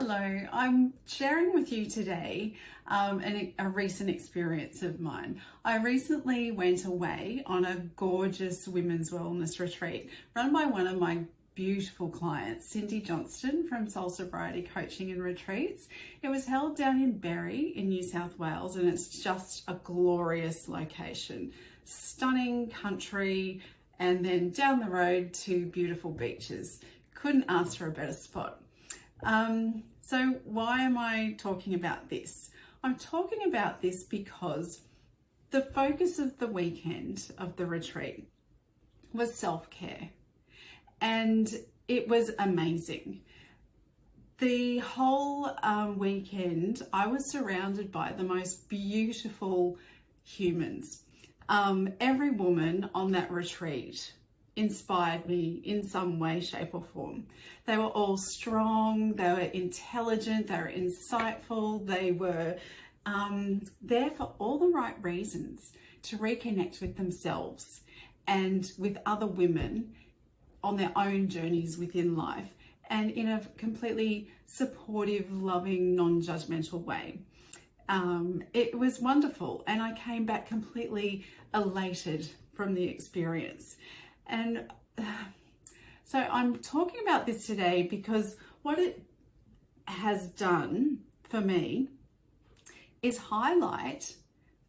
Hello, I'm sharing with you today a recent experience of mine. I recently went away on a gorgeous women's wellness retreat run by one of my beautiful clients, Cindy Johnston from Soul Sobriety Coaching and Retreats. It was held down in Berry in New South Wales, and it's just a glorious location. Stunning country, and then down the road to beautiful beaches. Couldn't ask for a better spot. So why am I talking about this? I'm talking about this because the focus of the weekend of the retreat was self-care, and it was amazing. The whole weekend I was surrounded by the most beautiful humans. Every woman on that retreat inspired me in some way, shape or form. They were all strong, they were intelligent, they were insightful, they were there for all the right reasons to reconnect with themselves and with other women on their own journeys within life, and in a completely supportive, loving, non-judgmental way. It was wonderful, and I came back completely elated from the experience. And so I'm talking about this today because what it has done for me is highlight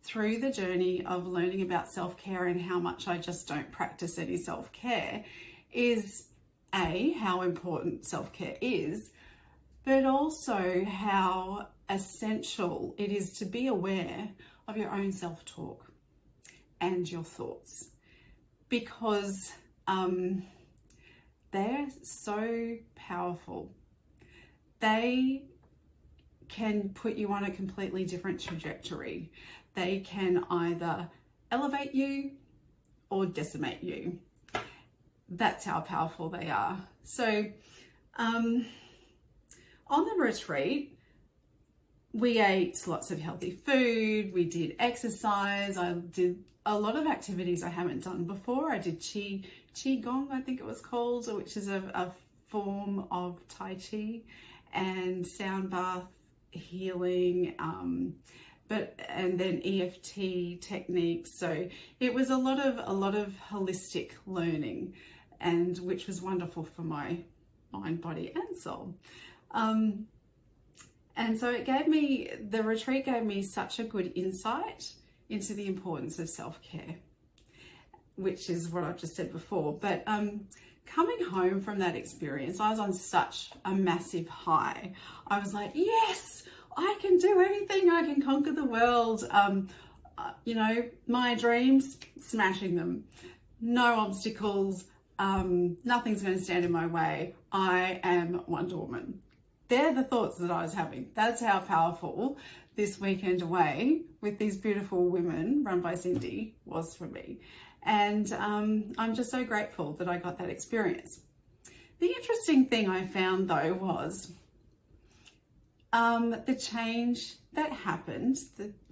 through the journey of learning about self-care and how much I just don't practice any self-care is how important self-care is, but also how essential it is to be aware of your own self-talk and your thoughts, because they're so powerful. They can put you on a completely different trajectory. They can either elevate you or decimate you. That's how powerful they are. So on the retreat, we ate lots of healthy food, we did exercise, I did a lot of activities I haven't done before. I did Qigong, I think it was called, which is a form of Tai Chi, and sound bath healing, and then EFT techniques. So it was a lot of holistic learning, and which was wonderful for my mind, body and soul. And so the retreat gave me such a good insight into the importance of self-care, which is what I've just said before. But coming home from that experience, I was on such a massive high. I was like, yes, I can do anything. I can conquer the world. My dreams, smashing them. No obstacles. Nothing's going to stand in my way. I am Wonder Woman. They're the thoughts that I was having. That's how powerful this weekend away with these beautiful women run by Cindy was for me. And I'm just so grateful that I got that experience. The interesting thing I found though was the change that happened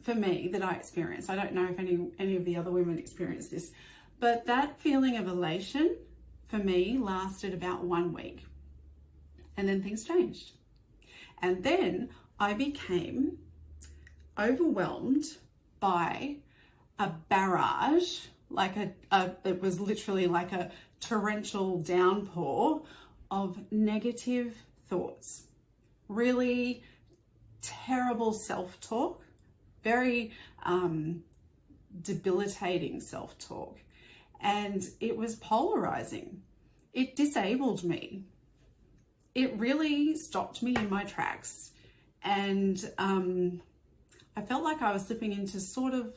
for me, that I experienced. I don't know if any of the other women experienced this, but that feeling of elation for me lasted about 1 week, and then things changed. And then I became overwhelmed by a barrage, it was literally like a torrential downpour of negative thoughts, really terrible self-talk, very debilitating self-talk. And it was polarizing. It disabled me. It really stopped me in my tracks, and I felt like I was slipping into sort of,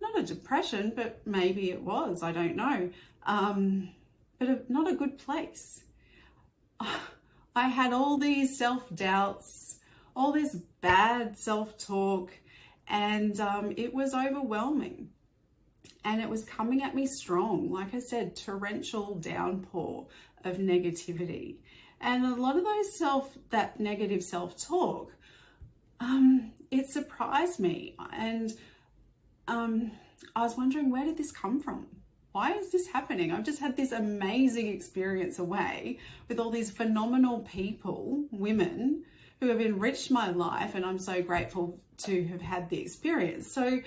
not a depression, but maybe it was, I don't know, but not a good place. I had all these self-doubts, all this bad self-talk, and it was overwhelming, and it was coming at me strong. Like I said, torrential downpour of negativity. And a lot of that negative self-talk, it surprised me. And I was wondering, where did this come from? Why is this happening? I've just had this amazing experience away with all these phenomenal people, women, who have enriched my life, and I'm so grateful to have had the experience. So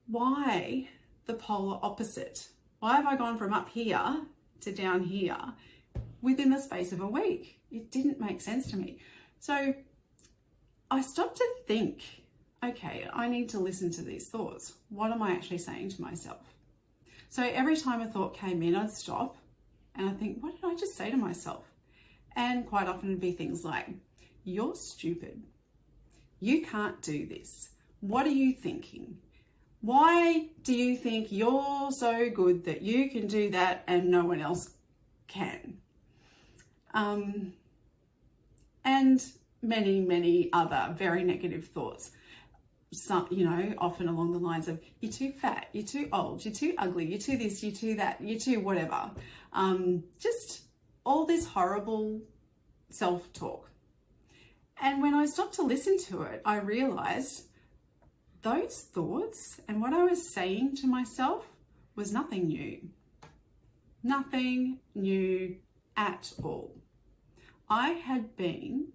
why the polar opposite? Why have I gone from up here to down here within the space of a week? It didn't make sense to me. So I stopped to think, okay, I need to listen to these thoughts. What am I actually saying to myself? So every time a thought came in, I'd stop and I'd think, what did I just say to myself? And quite often it'd be things like, you're stupid. You can't do this. What are you thinking? Why do you think you're so good that you can do that and no one else can? And many, many other very negative thoughts. Some, often along the lines of, you're too fat, you're too old, you're too ugly, you're too this, you're too that, you're too whatever. Just all this horrible self-talk. And when I stopped to listen to it, I realized those thoughts and what I was saying to myself was nothing new. Nothing new at all. I had been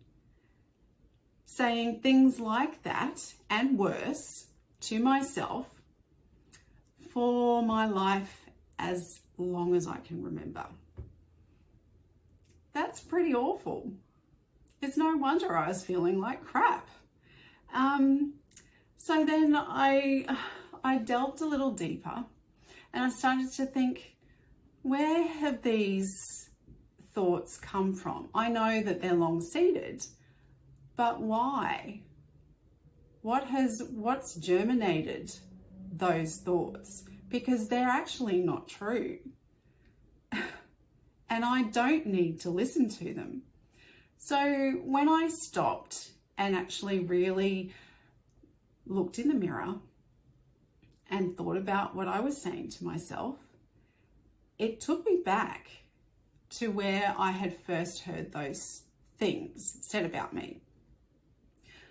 saying things like that and worse to myself for my life as long as I can remember. That's pretty awful. It's no wonder I was feeling like crap. So then I delved a little deeper and I started to think, where have these thoughts come from? I know that they're long-seated, but why? What's germinated those thoughts? Because they're actually not true. And I don't need to listen to them. So when I stopped and actually really looked in the mirror and thought about what I was saying to myself, it took me back to where I had first heard those things said about me.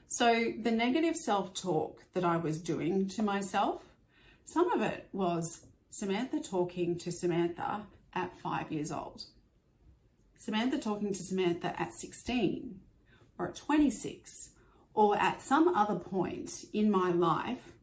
So the negative self-talk that I was doing to myself, some of it was Samantha talking to Samantha at 5 years old. Samantha talking to Samantha at 16 or at 26 or at some other point in my life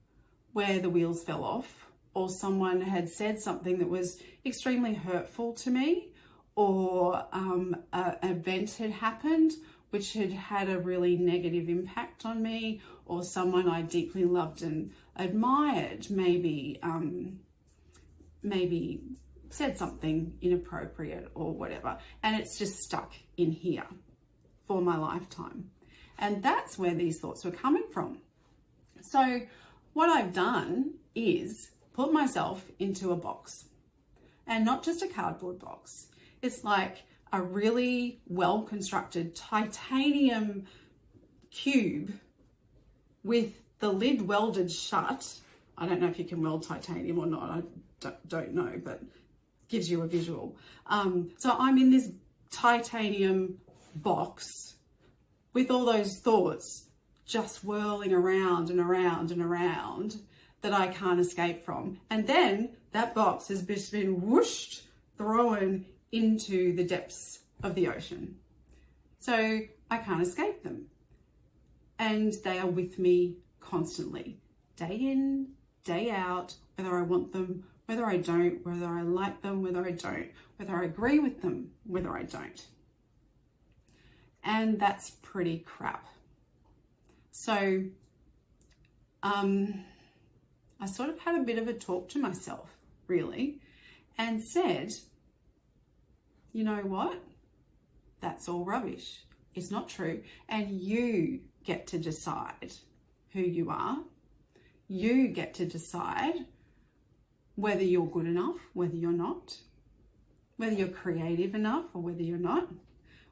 where the wheels fell off or someone had said something that was extremely hurtful to me or an event had happened which had had a really negative impact on me, or someone I deeply loved and admired maybe said something inappropriate or whatever, and it's just stuck in here for my lifetime. And that's where these thoughts were coming from. So what I've done is put myself into a box, and not just a cardboard box. It's like a really well-constructed titanium cube with the lid welded shut. I don't know if you can weld titanium or not. I don't know, but gives you a visual. So I'm in this titanium box with all those thoughts just whirling around and around and around that I can't escape from. And then that box has just been whooshed, thrown into the depths of the ocean. So I can't escape them. And they are with me constantly, day in, day out, whether I want them, whether I don't, whether I like them, whether I don't, whether I agree with them, whether I don't. And that's pretty crap. So I sort of had a bit of a talk to myself, really, and said, you know what? That's all rubbish. It's not true. And you get to decide who you are. You get to decide whether you're good enough, whether you're not, whether you're creative enough or whether you're not,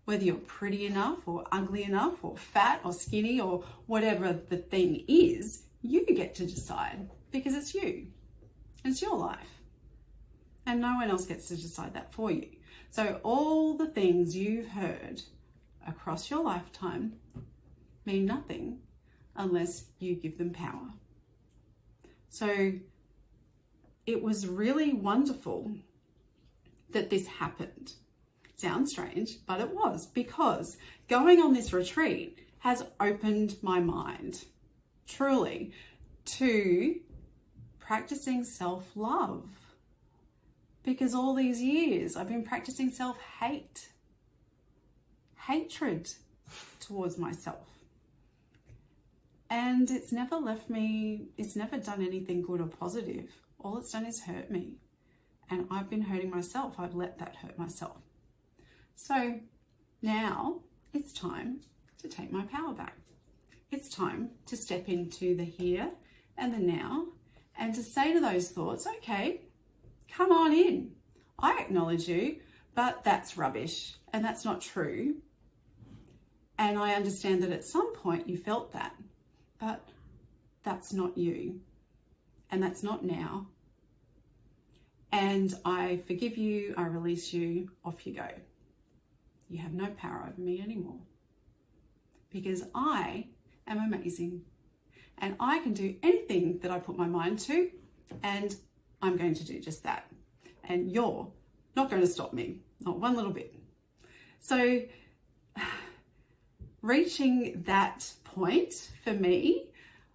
whether you're pretty enough or ugly enough or fat or skinny or whatever the thing is. You get to decide because it's you. It's your life. And no one else gets to decide that for you. So all the things you've heard across your lifetime mean nothing unless you give them power. So it was really wonderful that this happened. Sounds strange, but it was, because going on this retreat has opened my mind, truly, to practicing self-love. Because all these years I've been practicing self-hate, hatred towards myself. And it's never left me, it's never done anything good or positive. All it's done is hurt me. And I've been hurting myself. I've let that hurt myself. So now it's time to take my power back. It's time to step into the here and the now and to say to those thoughts, okay, come on in. I acknowledge you, but that's rubbish and that's not true. And I understand that at some point you felt that, but that's not you. And that's not now. And I forgive you, I release you, off you go. You have no power over me anymore. Because I am amazing. And I can do anything that I put my mind to, and I'm going to do just that. And you're not going to stop me, not one little bit. So reaching that point for me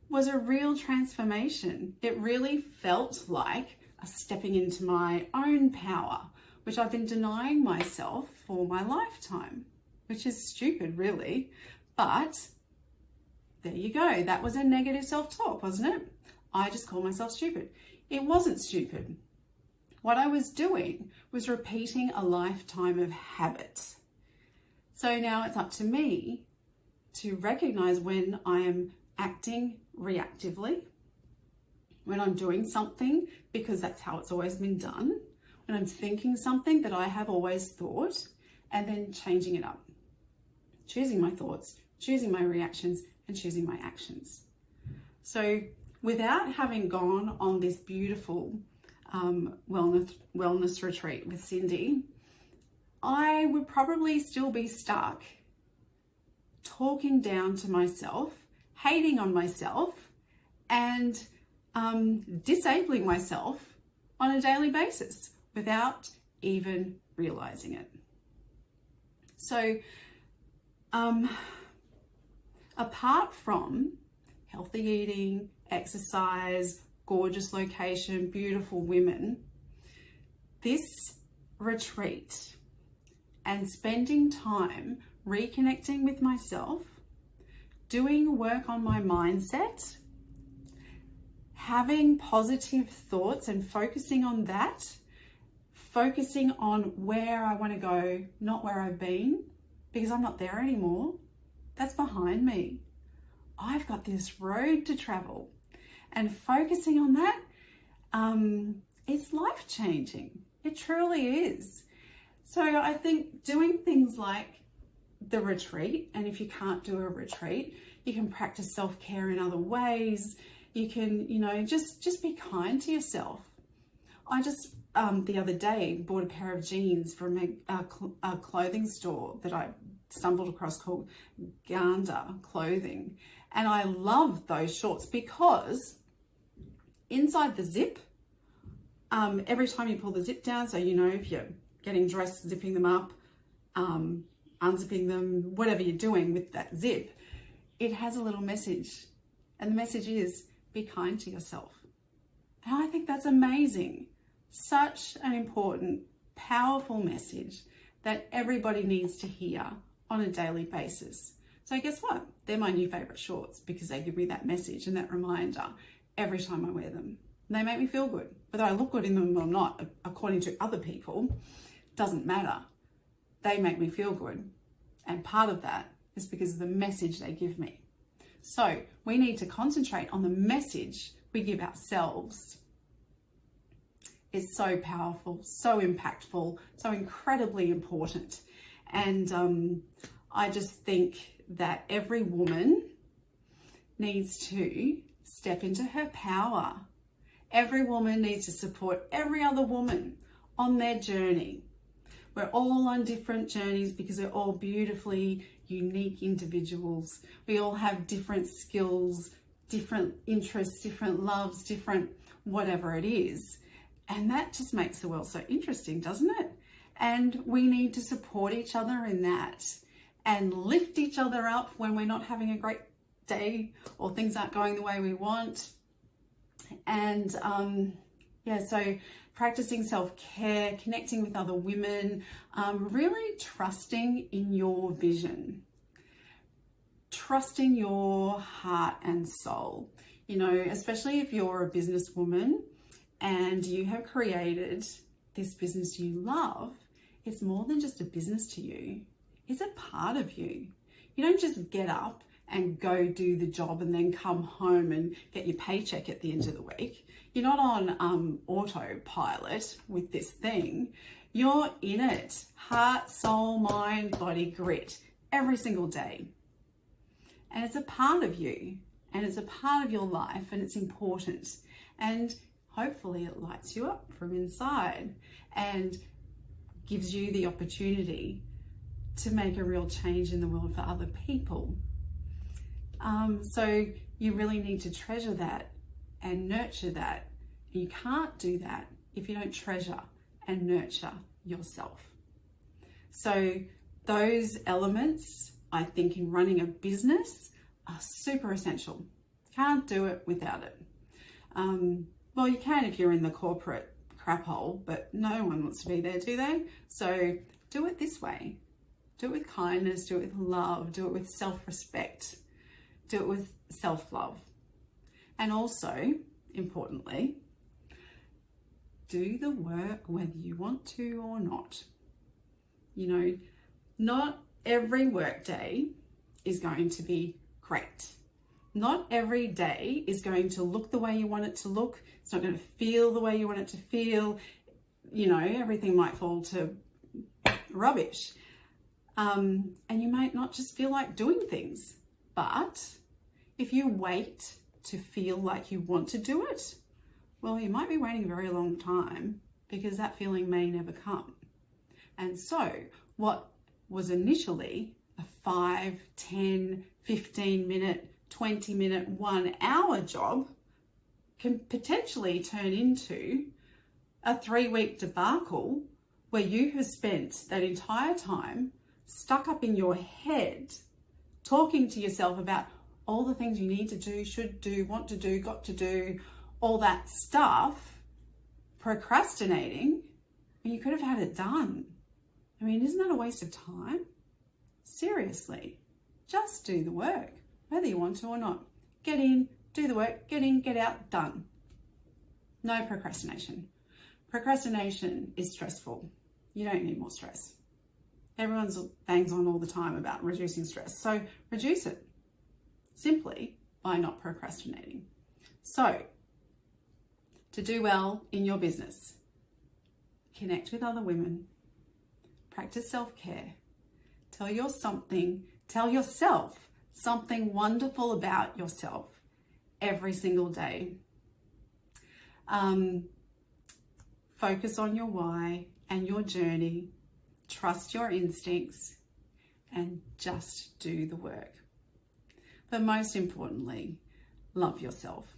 was a real transformation. It really felt like a stepping into my own power, which I've been denying myself for my lifetime, which is stupid, really. But there you go. That was a negative self-talk, wasn't it? I just called myself stupid. It wasn't stupid. What I was doing was repeating a lifetime of habit. So now it's up to me to recognize when I am acting reactively, when I'm doing something because that's how it's always been done, when I'm thinking something that I have always thought, and then changing it up. Choosing my thoughts, choosing my reactions, and choosing my actions. So without having gone on this beautiful wellness retreat with Cindy, I would probably still be stuck talking down to myself, hating on myself, and disabling myself on a daily basis without even realizing it. So apart from healthy eating, exercise, gorgeous location, beautiful women, this retreat and spending time reconnecting with myself, doing work on my mindset, having positive thoughts and focusing on that, focusing on where I want to go, not where I've been, because I'm not there anymore. That's behind me. I've got this road to travel, and focusing on that, it's life-changing. It truly is. So I think doing things like the retreat, and if you can't do a retreat, you can practice self-care in other ways. You can, just be kind to yourself. I just, the other day, bought a pair of jeans from a clothing store that I stumbled across called Ganda Clothing. And I love those shorts because inside the zip, every time you pull the zip down, so if you're getting dressed, zipping them up, unzipping them, whatever you're doing with that zip, it has a little message. And the message is, be kind to yourself. And I think that's amazing. Such an important, powerful message that everybody needs to hear on a daily basis. So guess what? They're my new favorite shorts because they give me that message and that reminder every time I wear them. And they make me feel good. Whether I look good in them or not, according to other people, doesn't matter. They make me feel good. And part of that is because of the message they give me. So we need to concentrate on the message we give ourselves. It's so powerful, so impactful, so incredibly important. And I just think that every woman needs to step into her power. Every woman needs to support every other woman on their journey. We're all on different journeys because we're all beautifully unique individuals. We all have different skills, different interests, different loves, different whatever it is. And that just makes the world so interesting, doesn't it? And we need to support each other in that. and lift each other up when we're not having a great day or things aren't going the way we want. And so practicing self-care, connecting with other women, really trusting in your vision, trusting your heart and soul. You know, especially if you're a businesswoman and you have created this business you love, it's more than just a business to you. It's a part of you. You don't just get up and go do the job and then come home and get your paycheck at the end of the week. You're not on autopilot with this thing. You're in it, heart, soul, mind, body, grit, every single day. And it's a part of you, and it's a part of your life, and it's important. And hopefully it lights you up from inside and gives you the opportunity to make a real change in the world for other people. So you really need to treasure that and nurture that. You can't do that if you don't treasure and nurture yourself. So those elements, I think, in running a business are super essential. Can't do it without it. Well, you can if you're in the corporate crap hole, but no one wants to be there, do they? So do it this way. Do it with kindness, do it with love, do it with self-respect, do it with self-love. And also, importantly, do the work whether you want to or not. You know, not every work day is going to be great. Not every day is going to look the way you want it to look. It's not going to feel the way you want it to feel. You know, everything might fall to rubbish. And you might not just feel like doing things. But if you wait to feel like you want to do it, well, you might be waiting a very long time because that feeling may never come. And so what was initially a 5, 10, 15 minute, 20 minute, 1 hour job can potentially turn into a 3-week debacle where you have spent that entire time stuck up in your head talking to yourself about all the things you need to do, should do, want to do, got to do, all that stuff, procrastinating, and you could have had it done. I mean, isn't that a waste of time? Seriously, just do the work, whether you want to or not. Get in, do the work, get in, get out, done. No procrastination. Procrastination is stressful. You don't need more stress. Everyone's bangs on all the time about reducing stress. So reduce it simply by not procrastinating. So to do well in your business, connect with other women, practice self-care, tell yourself something wonderful about yourself every single day. Focus on your why and your journey. Trust your instincts and just do the work. But most importantly, love yourself.